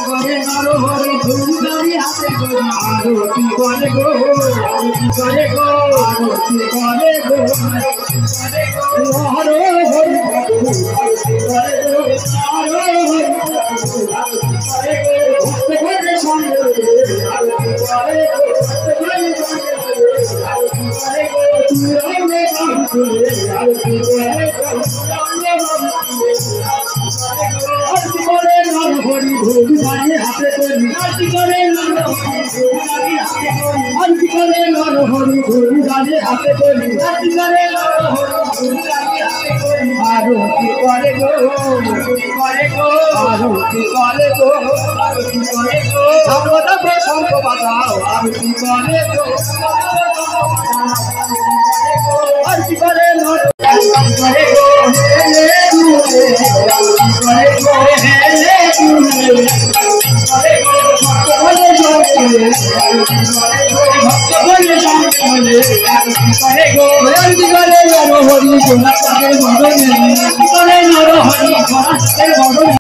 করে নরহরি ধূপধারি হাতে গো আরতি করে গো আরতি করে গো আরতি করে গো নরহরি আরতি করে গো নরহরি করে গো ভক্ত করে সঙ্গে আরতি করে গো ভক্ত করে সঙ্গে আরতি করে গো তুরঙ্গে বাঁধে আরতি করে গো আরতি করে নরহরি ধূপধারি হাতে করি আরতি করে নরহরি আরতি করে নরহরি ধূপধারি হাতে করি আরতি করে নরহরি ধূপধারি হাতে করি আরতি করে গো আরতি করে গো আরতি করে গো আরতি করে গো সর্বদা প্রশংস বাজাও আরতি করে গো আরতি করে নরহরি করে গো হেলে দুলে আরতি করে গো হেলে দুলে করে গো ভক্ত বলে জয় ভক্ত বলে জয় আরতি করে গো আরতি করে নরহরি গোলাপের বদনে আরতি করে নরহরি গোলাপের বদনে।